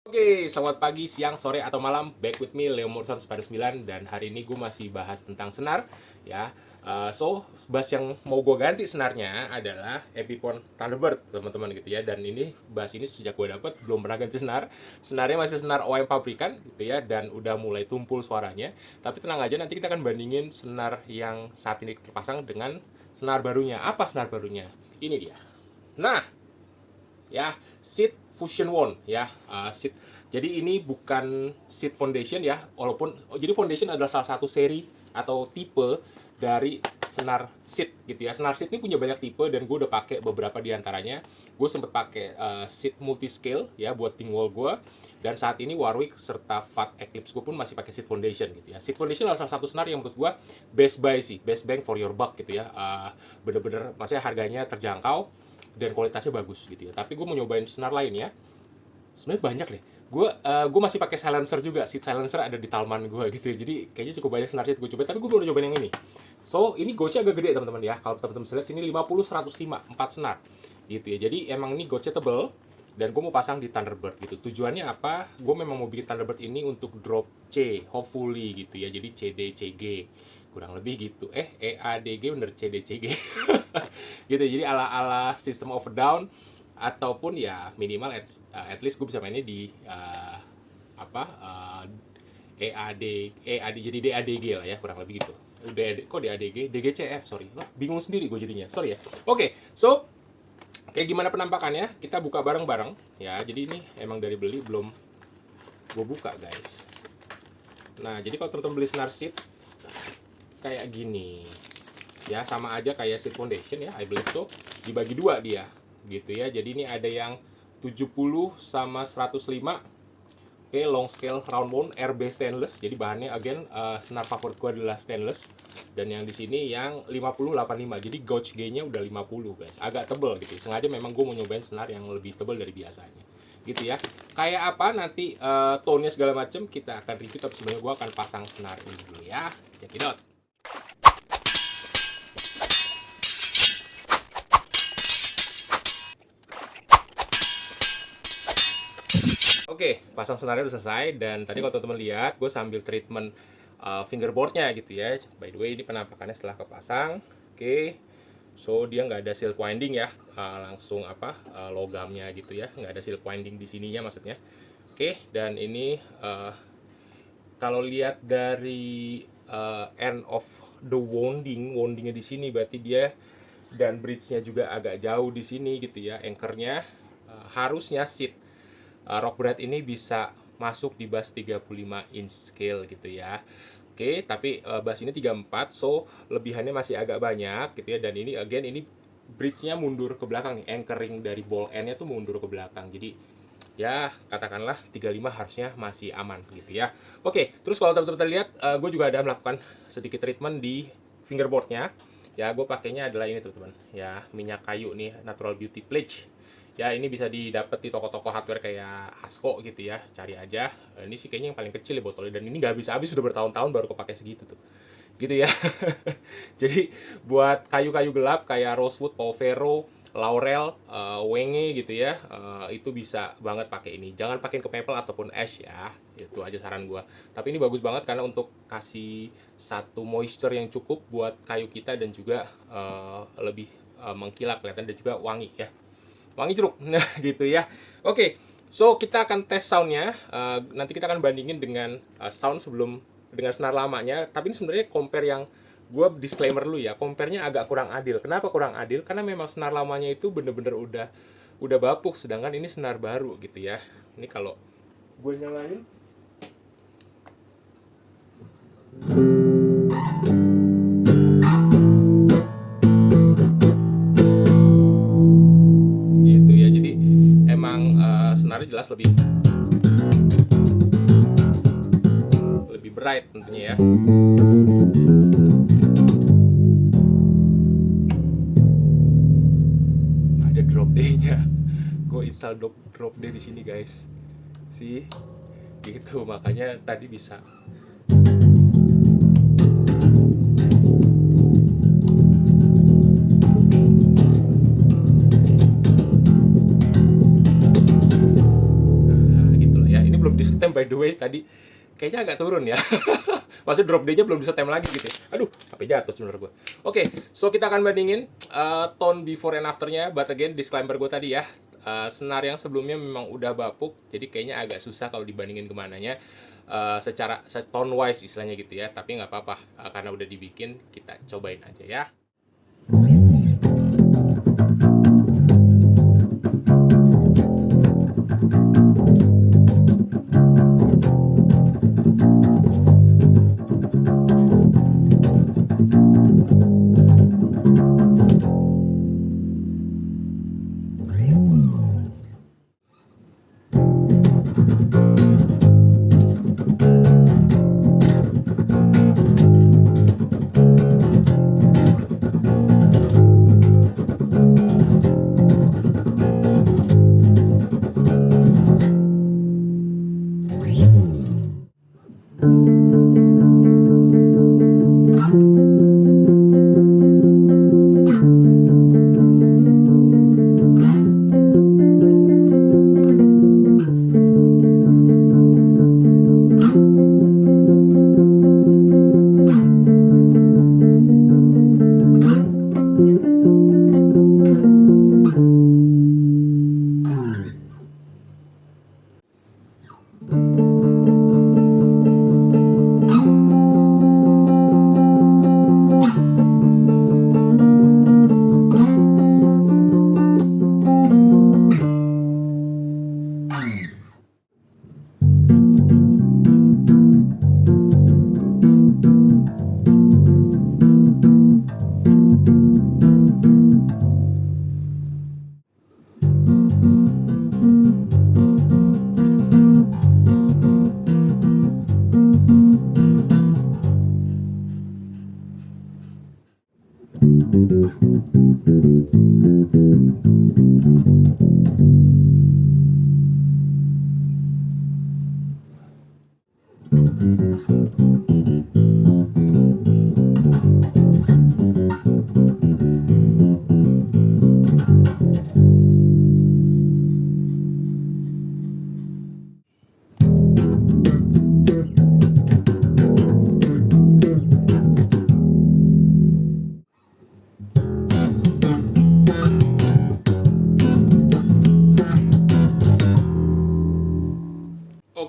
Oke, selamat pagi, siang, sore, atau malam. Back with me, Leo Morrison Spider 9. Dan hari ini gue masih bahas tentang senar. Ya, bass yang mau gue ganti senarnya adalah Epiphone Thunderbird, teman-teman gitu ya. Dan ini bass ini sejak gue dapet belum pernah ganti senar. Senarnya masih senar OEM pabrikan gitu ya, dan udah mulai tumpul suaranya. Tapi tenang aja, nanti kita akan bandingin senar yang saat ini terpasang dengan senar barunya. Apa senar barunya? Ini dia. Nah, ya, Seed Fusion One ya, Seed. Jadi ini bukan Seed Foundation ya, walaupun jadi Foundation adalah salah satu seri atau tipe dari senar Seed gitu ya. Senar Seed ini punya banyak tipe dan gue udah pakai beberapa di antaranya. Gue sempet pakai Seed Multiscale ya buat Dingwall gue, dan saat ini Warwick serta Fat Eclipse gue pun masih pakai Seed Foundation gitu ya. Seed Foundation adalah salah satu senar yang menurut gue best buy sih, best bang for your buck gitu ya. Bener-bener maksudnya harganya terjangkau dan kualitasnya bagus gitu ya. Tapi gue mau nyobain senar lain ya. Sebenarnya banyak deh. Gue masih pakai silencer juga. Seed silencer ada di Talman gue gitu ya. Jadi kayaknya cukup banyak senar gue coba. Tapi gue belum nyobain yang ini. So ini gauge agak gede teman-teman ya. Kalau teman-teman bisa lihat sini 50 105 4 senar gitu ya. Jadi emang ini gauge tebel. Dan gue mau pasang di Thunderbird gitu. Tujuannya apa? Gue memang mau bikin Thunderbird ini untuk drop C, hopefully gitu ya. Jadi C D C G kurang lebih gitu. E A D G bener, C D C G gitu. Jadi ala System of a Down, ataupun ya minimal at least gue bisa mainnya di EAD, jadi DADG lah ya, kurang lebih gitu. Kok DADG DGCF, sorry, wah bingung sendiri gue jadinya, sorry ya. Oke, so kayak gimana penampakannya, kita buka bareng-bareng ya. Jadi ini emang dari beli, belum gue buka guys. Nah jadi kalau teman-teman beli senar Seed kayak gini ya, sama aja kayak Seed Foundation ya, I believe so. Dibagi dua dia gitu ya. Jadi ini ada yang 70 sama 105. Oke, long scale round wound RB stainless. Jadi bahannya again senar favorit gue adalah stainless. Dan yang di sini yang 50-85. Jadi gauge G-nya udah 50 guys. Agak tebel gitu. Sengaja memang gue mau nyobain senar yang lebih tebel dari biasanya. Gitu ya. Kayak apa nanti tone-nya segala macam kita akan review, tapi sebenarnya gue akan pasang senar ini dulu ya. Check it out. Oke, pasang senarnya udah selesai. Dan tadi kalau teman-teman lihat, gue sambil treatment fingerboardnya gitu ya. By the way, ini penampakannya setelah kepasang. Oke, so dia nggak ada silk winding ya, langsung logamnya gitu ya, nggak ada silk winding di sininya maksudnya. Oke, dan ini kalau lihat dari end of the woundingnya di sini, berarti dia dan bridge-nya juga agak jauh di sini gitu ya. Anchor-nya harusnya Seed Rock Brad ini bisa masuk di bass 35 inch scale gitu ya. Oke, tapi bass ini 34, so lebihannya masih agak banyak gitu ya. Dan ini again, ini bridge-nya mundur ke belakang nih, anchoring dari ball end-nya tuh mundur ke belakang. Jadi ya katakanlah 35 harusnya masih aman gitu ya. Oke, terus kalau teman-teman lihat, gue juga ada melakukan sedikit treatment di fingerboardnya. Ya, gue pakainya adalah ini teman-teman ya, minyak kayu nih, Natural Beauty Pledge. Ya, ini bisa didapat di toko-toko hardware kayak Hasco gitu ya, cari aja. Ini sih kayaknya yang paling kecil ya botolnya, dan ini nggak habis-habis, sudah bertahun-tahun baru kepake segitu tuh gitu ya. Jadi buat kayu-kayu gelap kayak rosewood, povero, laurel, wenge gitu ya, itu bisa banget pakai ini. Jangan pakai ke maple ataupun ash ya, itu aja saran gua. Tapi ini bagus banget karena untuk kasih satu moisture yang cukup buat kayu kita, dan juga lebih mengkilap kelihatan, dan juga wangi ya, wangi jeruk. Nah gitu ya. Oke, so kita akan tes soundnya. Nanti kita akan bandingin dengan sound sebelum dengan senar lamanya. Tapi ini sebenarnya compare, yang gue disclaimer dulu ya, compare-nya agak kurang adil. Kenapa kurang adil? Karena memang senar lamanya itu bener-bener udah bapuk, sedangkan ini senar baru gitu ya. Ini kalau gue nyalain, gitu ya. Jadi emang senarnya jelas lebih bright tentunya ya. Ada drop D-nya. Gue install drop D di sini guys. Sih, gitu, makanya tadi bisa. Nah, gitu lah ya. belum di stem by the way tadi. Kayaknya agak turun ya. Maksudnya drop D-nya belum bisa tem lagi gitu ya. Aduh, HP jatuh sebenarnya gue. Oke, so kita akan bandingin tone before and afternya. But again, disclaimer gue tadi ya, senar yang sebelumnya memang udah bapuk, jadi kayaknya agak susah kalau dibandingin kemananya. Secara tone wise istilahnya gitu ya. Tapi nggak apa-apa, karena udah dibikin, kita cobain aja ya.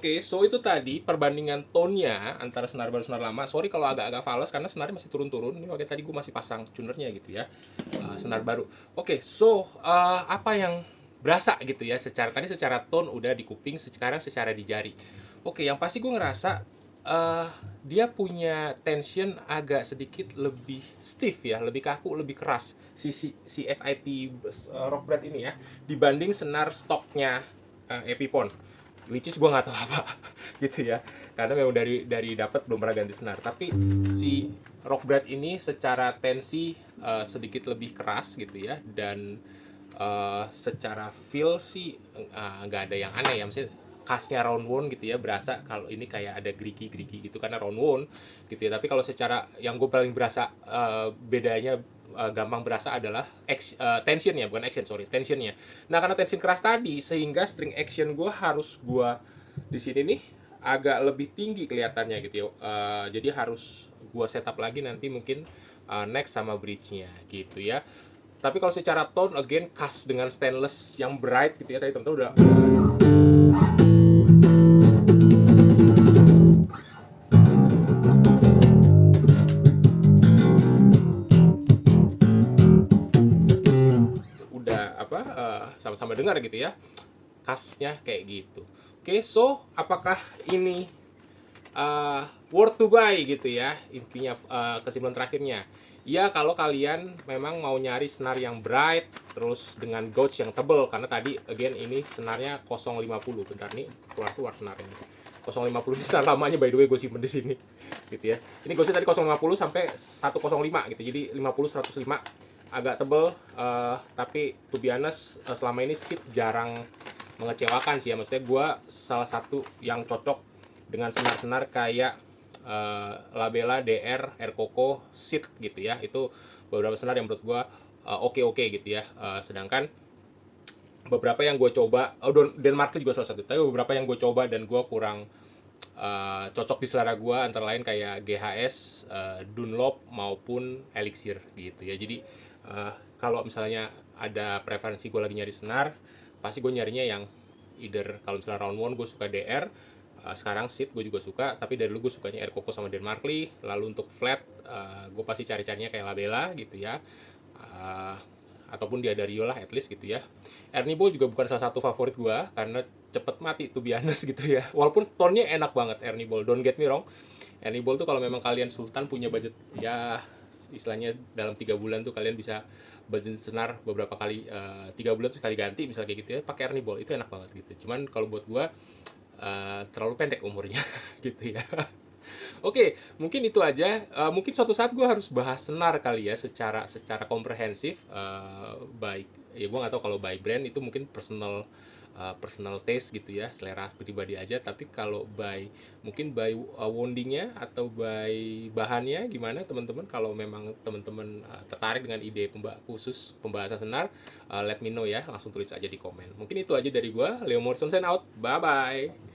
Oke, so itu tadi perbandingan tone-nya antara senar baru senar lama. Sorry kalau agak-agak fals karena senarnya masih turun-turun. Ini makanya tadi gue masih pasang tunernya gitu ya. Senar baru. Oke, so apa yang berasa gitu ya secara tone udah di kuping, sekarang secara di jari. Oke, yang pasti gue ngerasa dia punya tension agak sedikit lebih stiff ya, lebih kaku, lebih keras si SIT Rockbrad ini ya dibanding senar stoknya Epiphone, which is gue nggak tahu apa gitu ya, karena memang dari dapat belum pernah ganti senar. Tapi si Rockbrad ini secara tensi sedikit lebih keras gitu ya, dan secara feel sih nggak ada yang aneh ya, maksudnya khasnya round wound gitu ya, berasa kalau ini kayak ada gerigi gitu karena round wound gitu ya. Tapi kalau secara yang gue paling berasa bedanya gampang berasa adalah tensionnya, bukan action, sorry, tensionnya. Nah, karena tension keras tadi sehingga string action gue di sini nih agak lebih tinggi kelihatannya gitu ya. Jadi harus gue setup lagi nanti mungkin neck sama bridge-nya gitu ya. Tapi kalau secara tone again khas dengan stainless yang bright gitu ya, tadi teman-teman udah sama-sama dengar gitu ya, khasnya kayak gitu. Oke, so apakah ini worth to buy gitu ya, intinya kesimpulan terakhirnya ya, kalau kalian memang mau nyari senar yang bright terus dengan gauge yang tebel, karena tadi again ini senarnya 050. Bentar nih, keluar senarnya 050 ini senar lamanya by the way, gue simpen di sini gitu ya. Ini gauge tadi 050 sampai 105 gitu, jadi 50 105 agak tebel, tapi to be honest, selama ini seat jarang mengecewakan sih ya. Maksudnya gue salah satu yang cocok dengan senar-senar kayak Labella, DR, Coco, seat gitu ya. Itu beberapa senar yang menurut gue oke gitu ya. Sedangkan beberapa yang gue coba, Denmark juga salah satu, tapi beberapa yang gue coba dan gue kurang cocok di selera gue, antara lain kayak GHS, Dunlop maupun Elixir gitu ya. Jadi kalau misalnya ada preferensi gue lagi nyari senar, pasti gue nyarinya yang either, kalau misalnya round one gue suka DR, sekarang seat gue juga suka, tapi dari dulu gue sukanya Air Coco sama Denmarkly. Lalu untuk flat, gue pasti cari-carinya kayak Labella gitu ya. Uh, Ataupun dia dari lah at least gitu ya. Ernie Ball juga bukan salah satu favorit gue karena cepet mati tuh biasa gitu ya. Walaupun tone-nya enak banget Ernie Ball, don't get me wrong. Ernie Ball tuh kalau memang kalian sultan punya budget ya, istilahnya dalam 3 bulan tuh kalian bisa budget senar beberapa kali, 3 bulan tuh sekali ganti misalnya kayak gitu ya, pakai Ernie Ball itu enak banget gitu. Cuman kalau buat gue terlalu pendek umurnya gitu ya. Oke, mungkin itu aja. Mungkin suatu saat gue harus bahas senar kali ya, secara secara komprehensif. Baik, ya gue nggak tahu kalau by brand itu mungkin personal, personal taste gitu ya, selera pribadi aja. Tapi kalau by, mungkin by woundingnya atau by bahannya gimana teman-teman? Kalau memang teman-teman tertarik dengan ide khusus pembahasan senar, let me know ya, langsung tulis aja di komen. Mungkin itu aja dari gue, Leo Morrison sign out, bye bye.